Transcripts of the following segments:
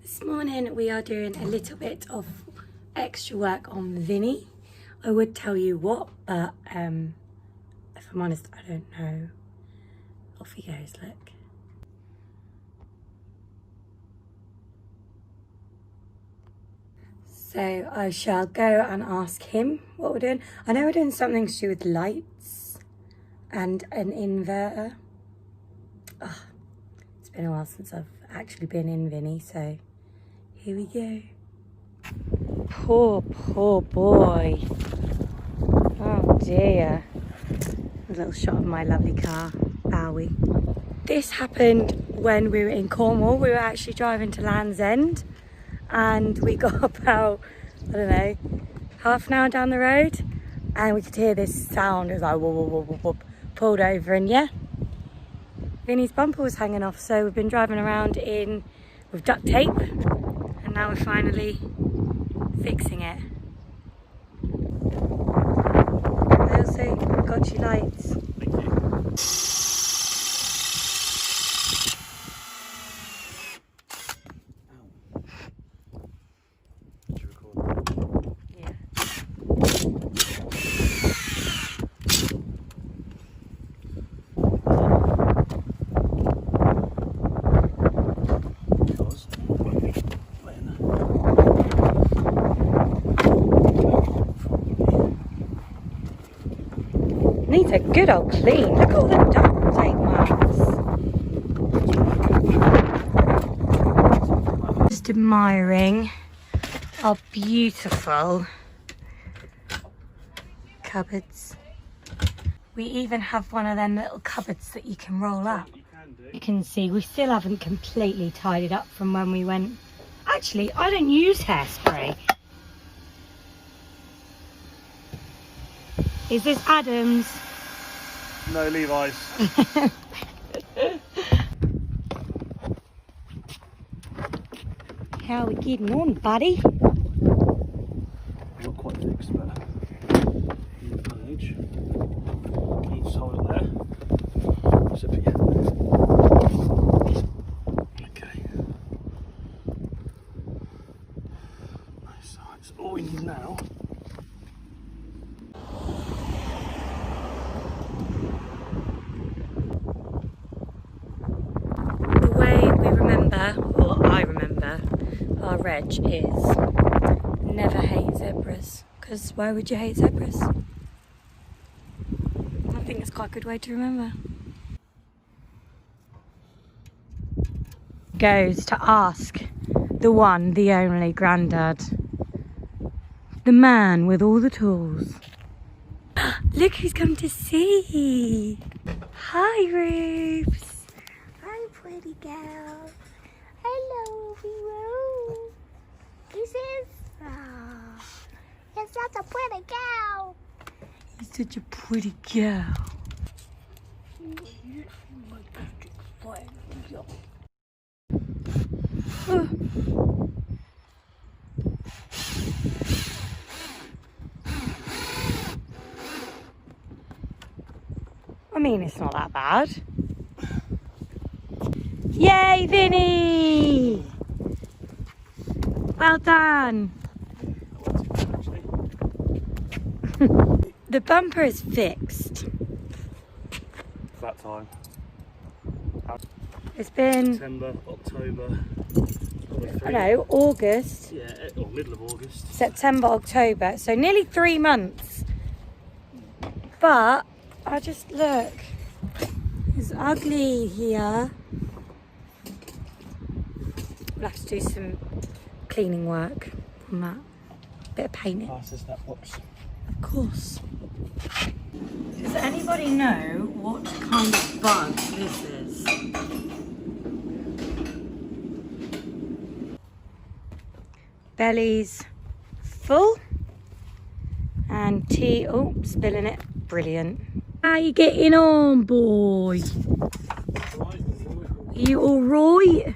This morning we are doing a little bit of extra work on Vinnie. I would tell you what, but if I'm honest, I don't know. Off he goes, look. So I shall go and ask him what we're doing. I know we're doing something to do with lights and an inverter. Oh, it's been a while since I've actually been in Vinnie, so here we go. Poor boy. Oh dear. A little shot of my lovely car, Bowie. This happened when we were in Cornwall. We were actually driving to Land's End and we got about, I don't know, half an hour down the road and we could hear this sound. It was like whoop, whoop, whoop, whoop. Pulled over and yeah, Vinnie's bumper was hanging off, so we've been driving around with duct tape and now we're finally fixing it. I also got you lights. Thank you. Did you record? Yeah. Needs a good old clean. Look at all the duct tape marks. Just admiring our beautiful cupboards. We even have one of them little cupboards that you can roll up. You can see we still haven't completely tidied up from when we went. Actually, I don't use hairspray. Is this Adam's? No, Levi's. How are we getting on, buddy? Not quite fixed, but in the page. Needs hold there. Zip it in. Okay. Nice. That's all we need now. I remember our reg is never hate zebras, because why would you hate zebras? I think it's quite a good way to remember. Goes to ask the one, the only granddad, the man with all the tools. Look who's come to see. Hi, Rubes. Hi, pretty girl. Hello, Vero. This is... you're such a pretty girl. You're such a pretty girl. I mean, it's not that bad. Yay, Vinnie! Well done. The bumper is fixed. It's that time. It's been... September, October. I know, August. Yeah, or middle of August. September, October. So nearly 3 months. But, I just look. It's ugly here. We'll have to do some cleaning work on that. Bit of painting. Pass this that box. Of course. Does anybody know what kind of bug this is? Belly's full. And tea, oh, spilling it. Brilliant. How you getting on, boy? Are you all right?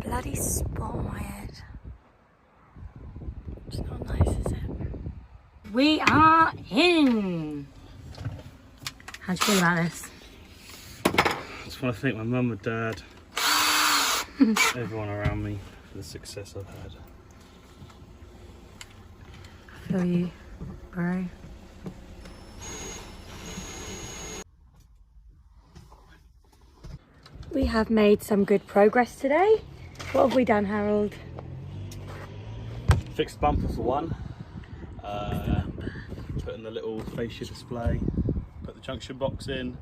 bloody spot on my head. It's not nice, is it? We are in! How do you feel about this? I just want to thank my mum and dad, everyone around me for the success I've had. I feel you, bro. We have made some good progress today. What have we done, Harold? Fixed bumper for one, put in the little fascia display, put the junction box in,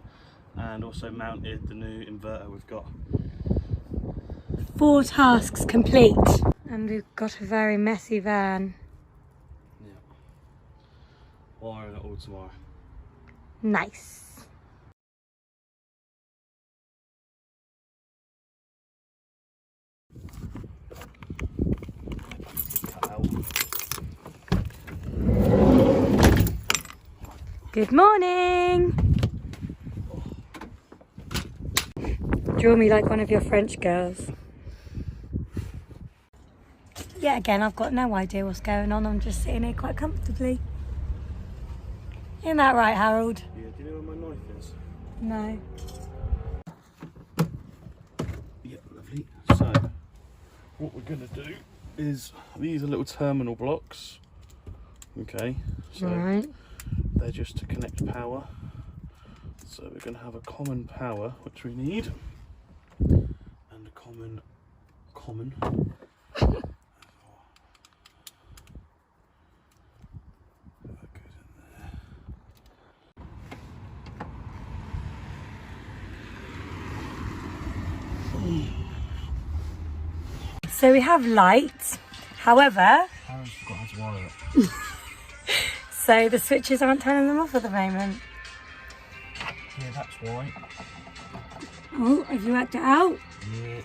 and also mounted the new inverter we've got. 4 tasks complete. And we've got a very messy van. Yeah. Wiring it all tomorrow. Nice. Cut out. Good morning. Draw me like one of your French girls. Yeah, again, I've got no idea what's going on. I'm just sitting here quite comfortably. Isn't that right, Harold? Yeah, do you know where my knife is? No. Yeah, lovely. So, what we're going to do is, these are little terminal blocks. Okay, so Right. they're just to connect power. So we're going to have a common power, which we need, and a common. So we have lights, however, Aaron's forgot how to wire it. so the switches aren't turning them off at the moment. Yeah, that's why. Oh, have you worked it out? Yeah.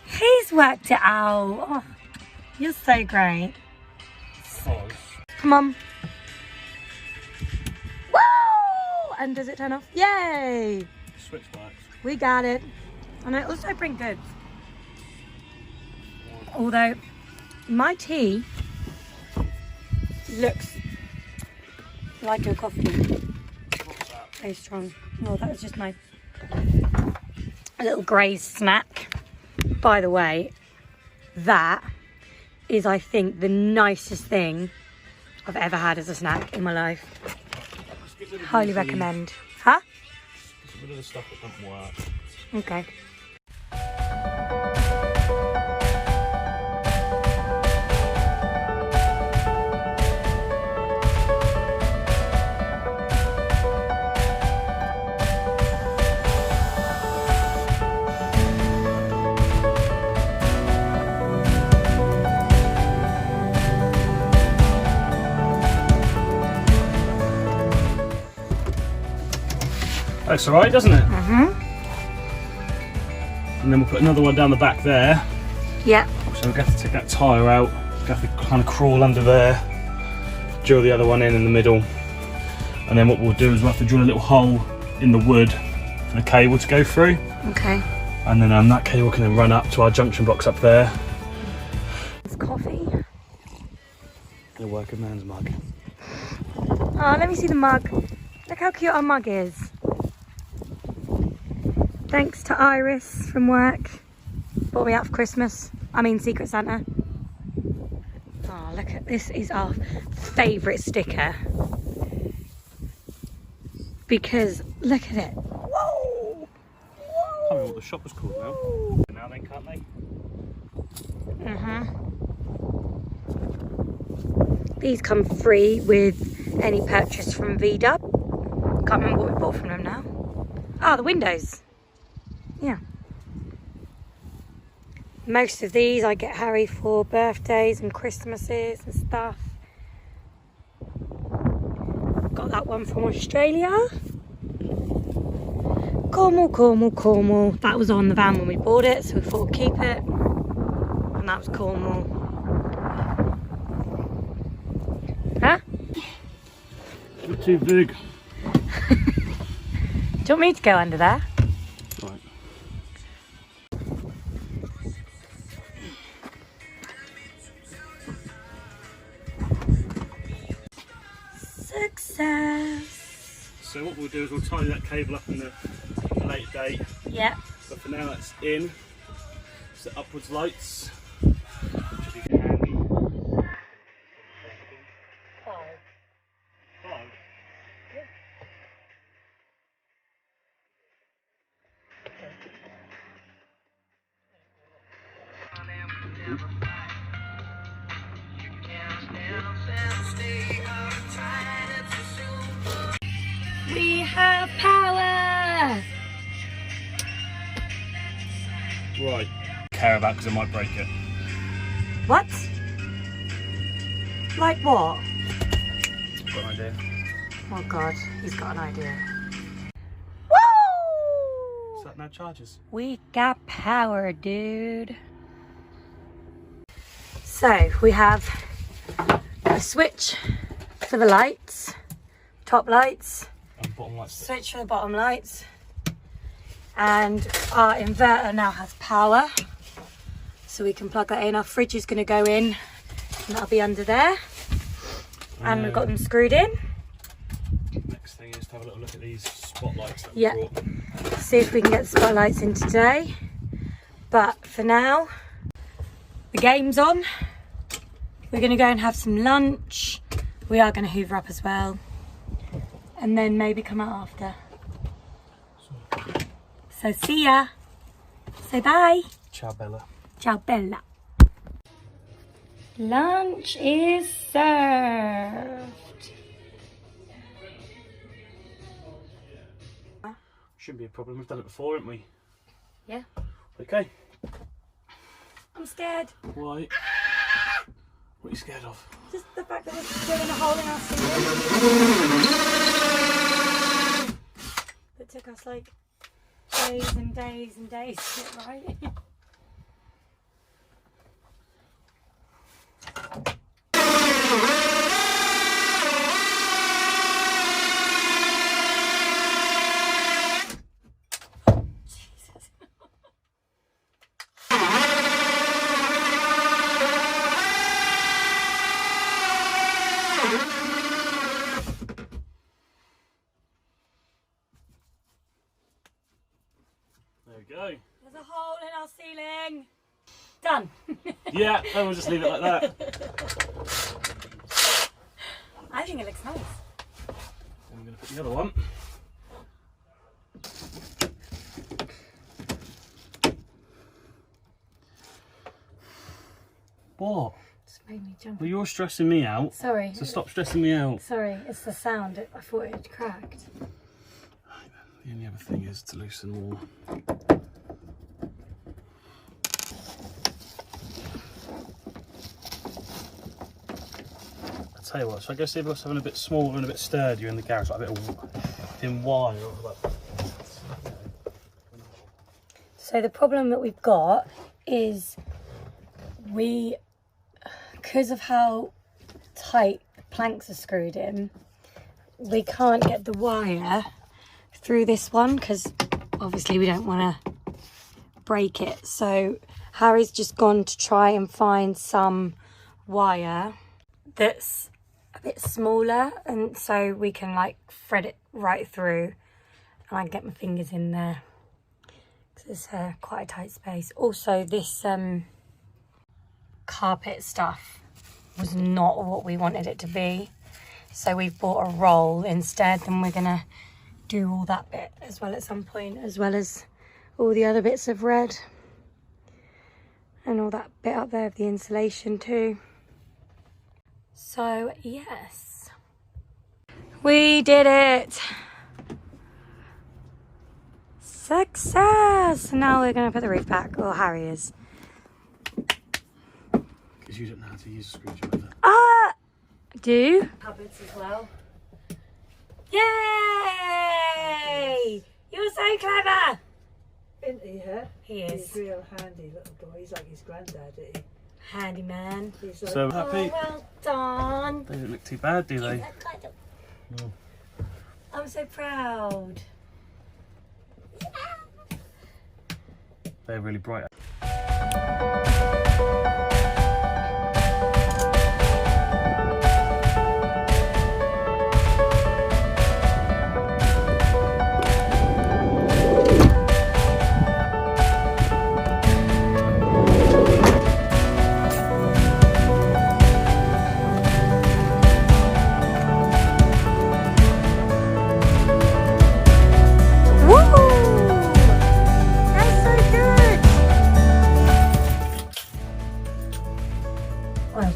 He's worked it out. Oh, you're so great. Because Come on. Woo! And does it turn off? Yay! the switch works. We got it. And I also bring goods. Although my tea looks like your coffee. What's that? Very strong. Oh, that was just my little Graze snack. By the way, that is, I think, the nicest thing I've ever had as a snack in my life. Let's get rid of Highly these, recommend. Huh? Get rid of the stuff that doesn't work. Okay. That's alright, doesn't it? Mm-hmm. And then we'll put another one down the back there. Yeah. So we're going to have to take that tyre out. We're going to have to kind of crawl under there, drill the other one in the middle. And then what we'll do is we'll have to drill a little hole in the wood for the cable to go through. Okay. And then that cable can then run up to our junction box up there. It's coffee. A working man's mug. Oh, let me see the mug. Look how cute our mug is. Thanks to Iris from work. Bought me out for Christmas. I mean Secret Santa. Oh, look at this. Is our favourite sticker. Because look at it. Whoa! I can't remember what the shop was called now. Now then, can't they? These come free with any purchase from VW. Can't remember what we bought from them now. Ah, the windows. Yeah. Most of these I get Harry for birthdays and Christmases and stuff. Got that one from Australia. Cornwall. That was on the van when we bought it, so we thought we'd keep it. And that was Cornwall. Huh? You're too big. Do you want me to go under there? Right. So what we'll do is we'll tidy that cable up in the later date. Yeah. But for now that's in. It's the upwards lights. Should be handy. 5. We have power! Right. Care about because I might break it. What? Like what? Got an idea. Oh god, he's got an idea. Woo! So that now charges. We got power, dude. So we have a switch for the lights, top lights, And bottom lights. switch for the bottom lights, and our inverter now has power, so we can plug that in. Our fridge is going to go in, and that'll be under there, and we've got them screwed in. Next thing is to have a little look at these spotlights that we Yeah. brought. See if we can get the spotlights in today, but for now the game's on. We're going to go and have some lunch. We are going to hoover up as well, and then maybe come out after. So see ya. Say bye. Ciao Bella. Ciao Bella. Lunch is served. Shouldn't be a problem, we've done it before, haven't we? Yeah. Okay. I'm scared. Why? What are you scared of? Just the fact that we're drilling a hole in our ceiling. It took us like days and days and days to get right. Jesus. There we go. There's a hole in our ceiling. Done. Yeah, then we'll just leave it like that. I think it looks nice. I'm going to put the other one. What? Just made me jump. Well, you're stressing me out. Sorry. So stop stressing me out. Sorry, it's the sound. I thought it had cracked. The only other thing is to loosen more. I'll tell you what, so I guess if I was having a bit smaller and a bit sturdier in the garage, like a bit of thin wire. So the problem that we've got is because of how tight the planks are screwed in, we can't get the wire through this one because obviously we don't want to break it. So Harry's just gone to try and find some wire that's a bit smaller, and so we can like thread it right through, and I can get my fingers in there because it's quite a tight space. Also, this carpet stuff was not what we wanted it to be, so we've bought a roll instead, and we're gonna do all that bit as well at some point, as well as all the other bits of red and all that bit up there of the insulation too. So yes, we did it. Success. Now we're gonna put the roof back, or Harry is. Because you don't know how to use a screwdriver. Do cupboards as well. Yay! You're so clever. Isn't he, huh? He is. He's a real handy little boy. He's like his granddad, isn't he? Handyman. He's like, So happy? Oh, well done. They don't look too bad, do they? No. I'm so proud. They're really bright.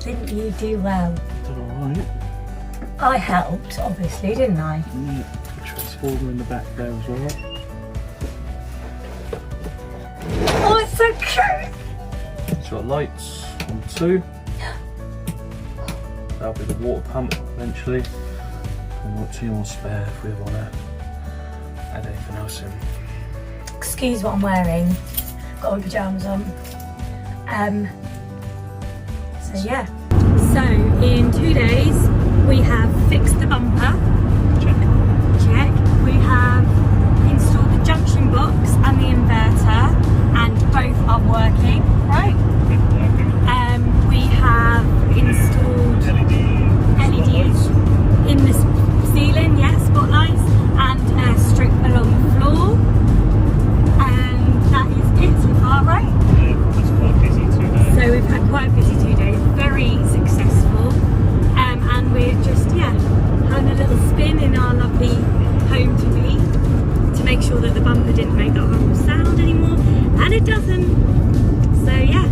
Didn't you do well? Did alright. I helped, obviously, didn't I? Yeah, the transformer in the back there as well. Oh, it's so cute! It's got lights on 2. That'll be the water pump eventually. And we've got 2 more spare if we want to add anything else in. Excuse what I'm wearing. Got my pyjamas on. So yeah. So in 2 days we have fixed the bumper. Check. Check. We have installed the junction box and the inverter, and both are working. Right. We have installed LEDs in the ceiling, yes, spotlights, and a strip along the floor. And that is it so far, right? Yeah, that's quite busy 2 days. So we've had quite a busy 2 days, very successful, and we're just having a little spin in our lovely home to be to make sure that the bumper didn't make that horrible sound anymore, and it doesn't. So yeah,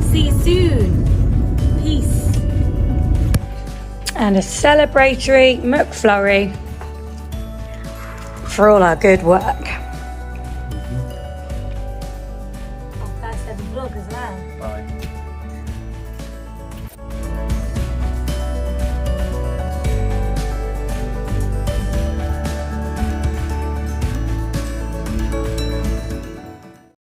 see you soon. Peace. And a celebratory McFlurry for all our good work. Our first ever vlog as well. Bye.